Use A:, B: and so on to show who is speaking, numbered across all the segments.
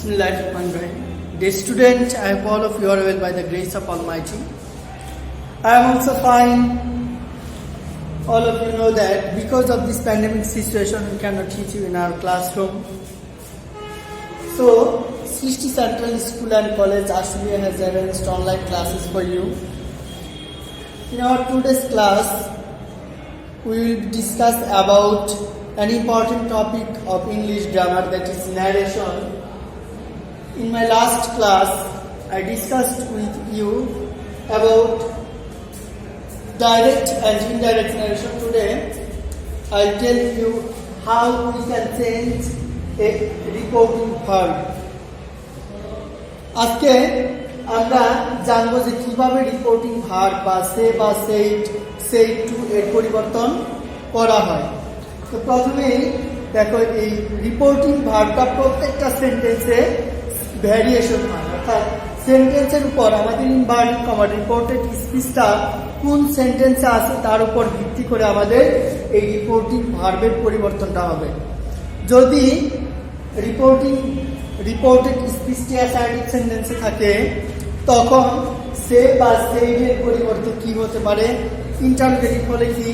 A: Bismillahirrahmanirrahim. Dear student, I hope all of you are well by the grace of Almighty. I am also fine. All of you know that because of this pandemic situation, we cannot teach you in our classroom. So, Srishti Central School and College Ashlia has arranged online classes for you. In our today's class, we will discuss about an important topic of English grammar, that is narration. In my last class, I discussed with you about direct and indirect narration. Today, I'll tell you how we can change a reporting verb. আজকে আমরা জানবো যে কিভাবে reporting verb বা সে বা সেই two এর পরিবর্তন করা হয়। তো প্রথমেই দেখো, এই রিপোর্টিং ভার্বটা প্রত্যেকটা সেন্টেন্সে ভ্যারিয়েশন হয়, অর্থাৎ সেন্টেন্সের উপর আমাদের ইনভার্টেড কমা রিপোর্টেড স্পিচটা কোন সেন্টেন্সে আছে তার উপর ভিত্তি করে আমাদের এই রিপোর্টিং ভার্বের পরিবর্তনটা হবে। যদি রিপোর্টেড স্পিচটি অ্যাসার্টিভ সেন্টেন্সে থাকে, তখন সে বা সেইয়ের পরিবর্তে কি হতে পারে, ইন্টারোগেটিভ হলে কি,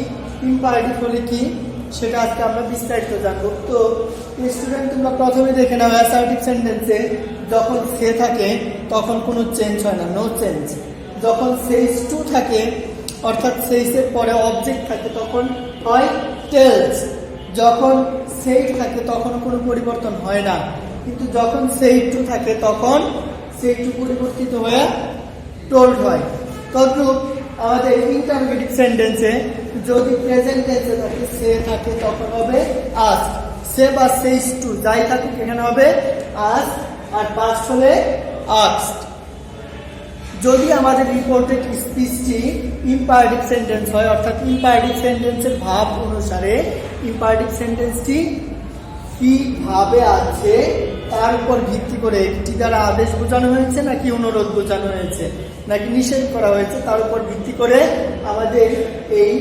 A: ইম্পারেটিভ হলে কি, সেটা আজকে আমরা বিস্তারিত জানবো। তো স্টুডেন্ট, তোমরা প্রথমে দেখে নাও, অ্যাসার্টিভ সেন্টেন্সে যখন সে থাকে তখন কোনো চেঞ্জ হয় না, নো চেঞ্জ। যখন সেইস টু থাকে, অর্থাৎ সেইসের পরে অবজেক্ট থাকে, তখন হয় টেলস। যখন সেই থাকে তখন কোনো পরিবর্তন হয় না, কিন্তু যখন সেই টু থাকে তখন সেই টু পরিবর্তিত হয়ে টোল্ড হয়। তদ্রূপ আমাদের ইন্টারোগেটিভ সেন্টেন্সে যদি প্রেজেন্ট টেন্সে থাকে, সে থাকে, তখন হবে আস্ক। সে বা সেইস টু যাই থাকুক, এখানে হবে আস্ক, আর পাস্ট হলে আস্কড। যদি আমাদের রিপোর্টেড স্পিচটি ইম্পারেটিভ সেন্টেন্স হয়, অর্থাৎ ইম্পারেটিভ সেন্টেন্সের ভাব অনুসারে ইম্পারেটিভ সেন্টেন্সটি কি ভাবে আছে তার উপর ভিত্তি করে, একটি দ্বারা আদেশ বোঝানো হয়েছে নাকি অনুরোধ বোঝানো হয়েছে নাকি নিষেধ করা হয়েছে, তার উপর ভিত্তি করে আমাদের এই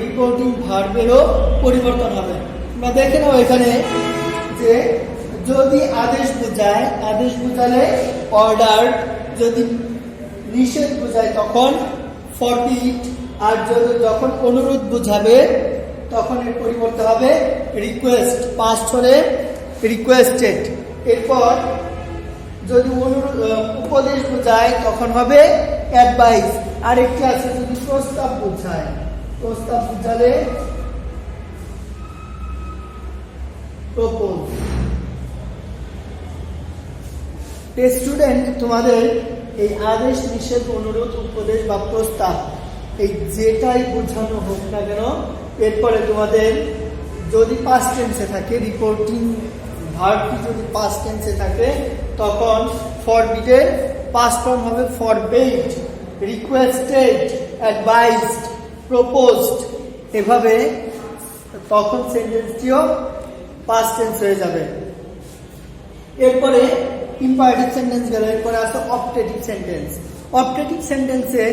A: রিপোর্টিং ভার্বেরও পরিবর্তন হবে। আমরা দেখে নাও এখানে যে যদি আদেশ বোঝায়, আদেশ বোঝালে অর্ডার, যদি নিষেধ বোঝায় তখন ফরবিড, আর যখন অনুরোধ বোঝাবে তখন এর পরিবর্তে হবে রিকোয়েস্ট, পাস্ট হলে রিকোয়েস্টেড। এরপর যদি উপদেশ বোঝায় তখন হবে অ্যাডভাইস। আরেকটি আছে যদি প্রস্তাব বোঝায়, প্রস্তাব বোঝালে প্রপোজ। স্টুডেন্ট, তোমাদের এই আদেশ, নিষেধ, অনুরোধ, উপদেশ বা প্রস্তাব, এই যেটাই বোঝানো হোক না কেন, এরপরে তোমাদের যদি পাস্ট টেন্সে থাকে, রিপোর্টিং ভার্বটি যদি পাস্ট টেন্সে থাকে, তখন ফরবিডের পাস্ট ফর্ম হবে ফরবেড, রিকোয়েস্টেড, অ্যাডভাইসড, প্রপোজড। এভাবে তখন সেন্টেন্সটিও পাস্ট টেন্স হয়ে যাবে। এরপরে ইম্পারেটিভ সেন্টেন্স গেল, এরপরে আসে অপটেটিভ সেন্টেন্স। অপটেটিভ সেন্টেন্সে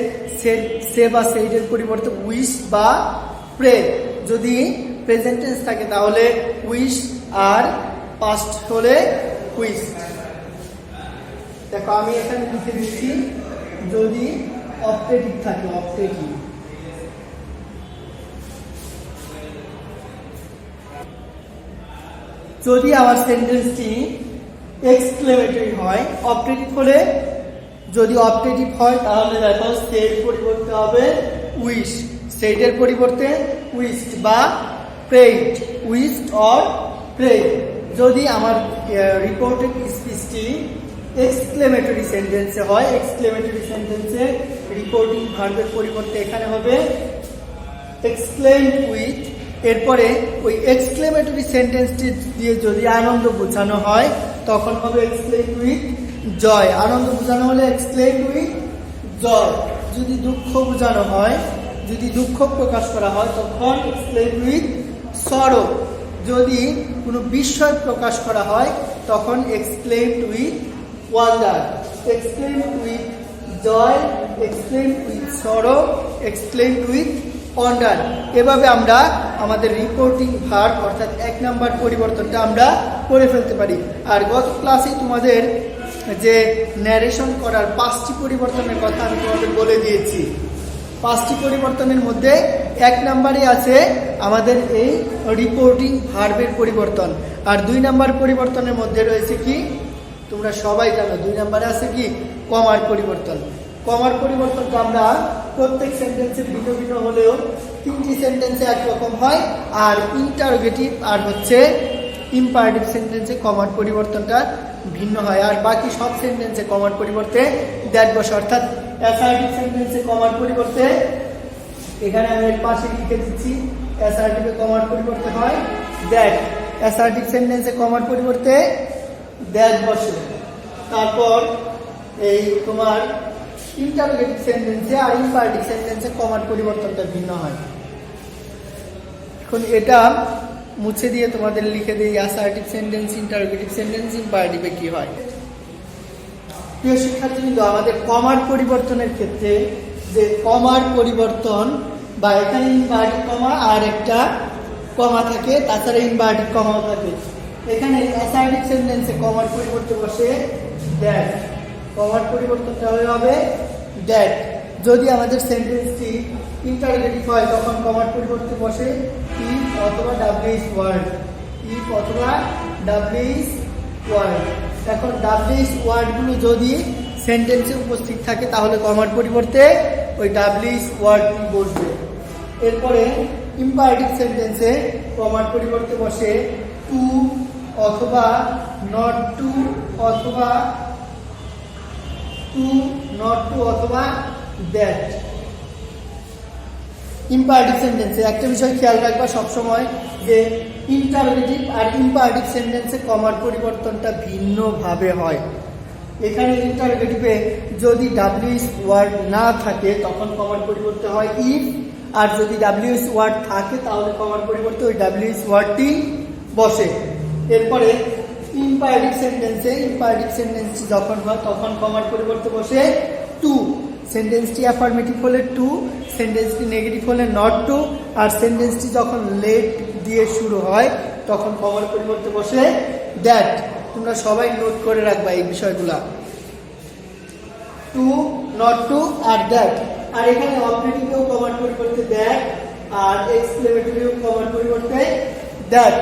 A: সে বা সেইডের পরিবর্তে উইশ বা প্রে। যদি প্রেজেন্ট টেন্স থাকে তাহলে উইশ, আর পাস্ট হলে উইশ। দেখো, আমি এখানে লিখে দিচ্ছি, যদি অপটেটিভ থাকে, অপটেটিভ, যদি আমার সেন্টেন্সটি এক্সক্লেমেটরি হয়, অপটেটিভ হলে, যদি অপটেটিভ হয় তাহলে দেখো সের পরিবর্তে হবে উইশ, সেইডের পরিবর্তে উইশড বা প্রেইড, উইশড অর প্রেইড। যদি আমার রিপোর্টেড স্পিচটি এক্সক্লেমেটরি সেন্টেন্সে হয়, এক্সক্লেমেটরি সেন্টেন্সে রিপোর্টিং ভার্বের পরিবর্তে এখানে হবে এক্সক্লেইমড উইথ। এরপরে ওই এক্সক্লেমেটরি সেন্টেন্সটি দিয়ে যদি আনন্দ বোঝানো হয় তখন হবে এক্সক্লেইমড উইথ জয়। আনন্দ বোঝানো হলে এক্সক্লেইমড উইথ জয়। যদি দুঃখ বোঝানো হয়, যদি দুঃখ প্রকাশ করা হয় তখন এক্সক্লেইমড উইথ সরো। যদি কোনো বিস্ময় প্রকাশ করা হয় তখন exclaimed with wonder. Exclaimed with joy, exclaimed with sorrow, exclaimed with order. এভাবে আমরা আমাদের রিপোর্টিং ভার্ব অর্থাৎ 1 নাম্বার পরিবর্তনটা আমরা করে ফেলতে পারি। আর গত ক্লাসে তোমাদের যে ন্যারেশন করার 5টি পরিবর্তনের কথা আমি তোমাদের বলে দিয়েছি। 5টি পরিবর্তনের মধ্যে 1 নাম্বারে আছে আমাদের এই রিপোর্টিং ভার্বের পরিবর্তন। আর 2 নাম্বার পরিবর্তনের মধ্যে রয়েছে কি, তোমরা সবাই জানো 2 নাম্বারে আছে কি, কমার পরিবর্তন। কমার পরিবর্তনটা আমরা প্রত্যেক সেন্টেন্সে ভিন্ন ভিন্ন হলেও 3টি সেন্টেন্সে একরকম হয়। আর ইন্টারোগেটিভ আর হচ্ছে ইম্পারেটিভ সেন্টেন্সে কমার পরিবর্তনটা ভিন্ন হয়। আর বাকি সব সেন্টেন্সে কমার পরিবর্তে দ্যাট বসে, অর্থাৎ অ্যাসার্টিভ সেন্টেন্সে কমার পরিবর্তে এখানে আমি এর পাশে লিখে দিচ্ছি অ্যাসার্টিভে কমার পরিবর্তে হয় দ্যাট। অ্যাসার্টিভ সেন্টেন্সে কমার পরিবর্তে দ্যাট বসে। তারপর এই তোমার ইন্টারোগেটিভ সেন্টেন্সে আর ইম্পারেটিভ সেন্টেন্সে কমার পরিবর্তনটা ভিন্ন হয়। এখন এটা মুছে দিয়ে তোমাদের লিখে দিই অ্যাসার্টিভ সেন্টেন্স, ইন্টারোগেটিভ সেন্টেন্স, ইম্পারেটিভে কি হয়। প্রিয় শিক্ষার্থীবৃন্দ, আমাদের কমার পরিবর্তনের ক্ষেত্রে যে কমার পরিবর্তন বা এখানে ইনভার্টেড কমা আর একটা কমা থাকে, তাছাড়া ইনভার্টেড কমাও থাকে। এখানে অ্যাসার্টিভ সেন্টেন্সে কমার পরিবর্তে বসে দ্যাট, কমার পরিবর্তনটা হবে দ্যাট। যদি আমাদের সেন্টেন্সটি ইন্টারোগেটিভ হয় তখন কমার পরিবর্তে বসে ইফ অথবা ডাব্লিউএস ওয়ার্ড, ইফ অথবা ডাব্লিউএস ওয়ার্ড। এখন ডাব্লিউএস ওয়ার্ডগুলো যদি সেন্টেন্সে উপস্থিত থাকে তাহলে কমার পরিবর্তে ওই ডাব্লিউএস ওয়ার্ডটি বসবে। এরপরে ইম্পারেটিভ সেন্টেন্সে কমার পরিবর্তে বসে টু অথবা নট টু অথবা টু নট টু অথবা দ্যাট। ইম্পারেটিভ সেন্টেন্সে একটা বিষয় খেয়াল রাখবা সবসময় যে ইন্টারোগেটিভ আর ইম্পারেটিভ সেন্টেন্সে কমার পরিবর্তনটা ভিন্নভাবে হয়। এখানে ইন্টারোগেটিভে যদি ডাব্লিউএস ওয়ার্ড না থাকে তখন কমার পরিবর্তে হয় ইফ, আর যদি ডাব্লিউএস ওয়ার্ড থাকে তাহলে কমার পরিবর্তে ওই ডাব্লিউএস ওয়ার্ডটি বসে। এরপরে ইম্পারেটিভ সেন্টেন্সটি যখন হয় তখন কমার পরিবর্তে বসে টু। সেন্টেন্সটি অ্যাফার্মেটিভ হলে টু, সেন্টেন্সটি নেগেটিভ হলে নট টু, আর সেন্টেন্সটি যখন লেট দিয়ে শুরু হয় তখন কমার পরিবর্তে বসে দ্যাট। তোমরা সবাই নোট করে রাখবা এই বিষয়গুলা, টু, নট টু আর দ্যাট। আর এখানে অপারেটিভেও কমার পরিবর্তে দ্যাট, আর এক্সক্লেমেটরিও কমার পরিবর্তে দ্যাট।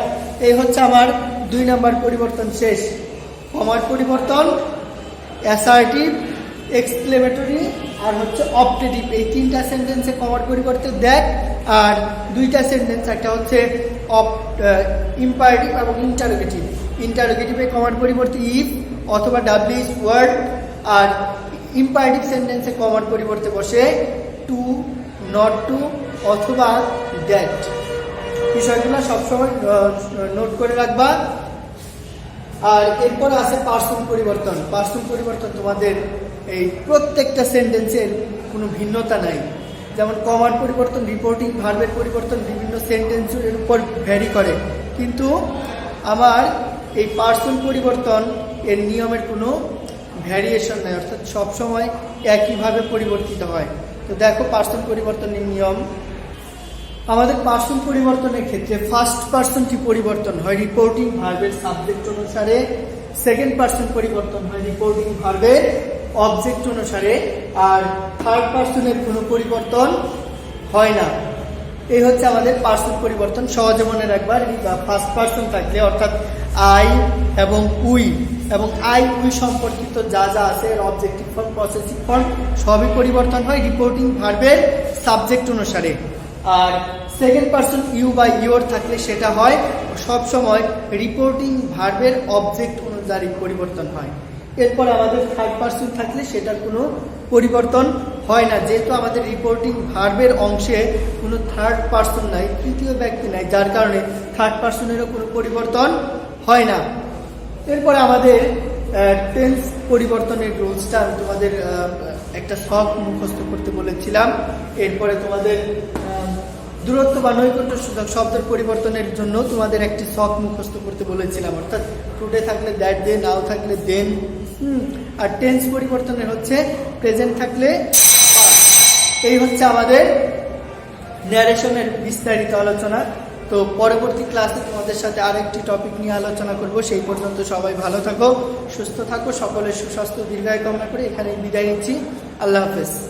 A: এই হচ্ছে আমার 2 নাম্বার পরিবর্তন শেষ। কমার পরিবর্তন, অ্যাসার্টিভ, এক্সক্লেমেটরি আর হচ্ছে অপটেটিভ, এই 3টা সেন্টেন্সে কমার পরিবর্তে দ্যাট। আর 2টা সেন্টেন্স, একটা হচ্ছে ইম্পারেটিভ এবং ইন্টারোগেটিভ। ইন্টারোগেটিভে কমার পরিবর্তে ইফ অথবা ডাব্লিউএস ওয়ার্ড, আর ইম্পারেটিভ সেন্টেন্সে কমার পরিবর্তে বসে টু, নট টু অথবা দ্যাট। বিষয়গুলো সবসময় নোট করে রাখবা। আর এরপর আছে পার্সন পরিবর্তন। পার্সন পরিবর্তন তোমাদের এই প্রত্যেকটা সেন্টেন্সের কোনো ভিন্নতা নাই। যেমন কমার পরিবর্তন, রিপোর্টিং ভার্বের পরিবর্তন বিভিন্ন সেন্টেন্সের উপর ভ্যারি করে, কিন্তু আমার এই পার্সন পরিবর্তন এর নিয়মের কোনো ভ্যারিয়েশন নাই, অর্থাৎ সবসময় একইভাবে পরিবর্তিত হয়। তো দেখো পার্সন পরিবর্তনের নিয়ম। আমাদের পার্সন পরিবর্তনের ক্ষেত্রে ফার্স্ট পার্সনটি পরিবর্তন হয় রিপোর্টিং ভার্বের সাবজেক্ট অনুসারে, সেকেন্ড পার্সন পরিবর্তন হয় রিপোর্টিং ভার্বের অবজেক্ট অনুসারে, আর থার্ড পার্সনের কোনো পরিবর্তন হয় না। এই হচ্ছে আমাদের পার্সন পরিবর্তন। সহজে মনে রাখবার, ফার্স্ট পার্সন থাকলে অর্থাৎ আই এবং উই এবং আই উই সম্পর্কিত যা যা আছে এর অবজেক্টিভ ফর্ম, পসেসিভ ফর্ম সবই পরিবর্তন হয় রিপোর্টিং ভার্বের সাবজেক্ট অনুসারে। আর সেকেন্ড পার্সন ইউ বা ইউর থাকলে সেটা হয় সব সময় রিপোর্টিং ভার্বের অবজেক্ট অনুযায়ী পরিবর্তন হয়। এরপর আমাদের থার্ড পার্সন থাকলে সেটার কোনো পরিবর্তন হয় না, যেহেতু আমাদের রিপোর্টিং ভার্বের অংশে কোনো থার্ড পার্সন নাই, তৃতীয় ব্যক্তি নাই, যার কারণে থার্ড পার্সনেরও কোনো পরিবর্তন হয় না। এরপরে আমাদের টেন্স পরিবর্তনের রুলসটা আমি তোমাদের একটা শখ মুখস্থ করতে বলেছিলাম। এরপরে তোমাদের দূরত্ব বা নৈকট্য সূচক শব্দের পরিবর্তনের জন্য তোমাদের একটি শখ মুখস্থ করতে বলেছিলাম, অর্থাৎ টুডে থাকলে দ্যাট ডে, নাও থাকলে দেন। আর টেন্স পরিবর্তনের হচ্ছে প্রেজেন্ট থাকলে পাস্ট। এই হচ্ছে আমাদের ন্যারেশনের বিস্তারিত আলোচনা। তো পরবর্তী ক্লাসে তোমাদের সাথে আরেকটি টপিক নিয়ে আলোচনা করব। সেই পর্যন্ত সবাই ভালো থাকো, সুস্থ থাকো, সকলের সুস্বাস্থ্য দীর্ঘায়ু কামনা করে এখানে বিদায় নিচ্ছি। আল্লাহ হাফেজ।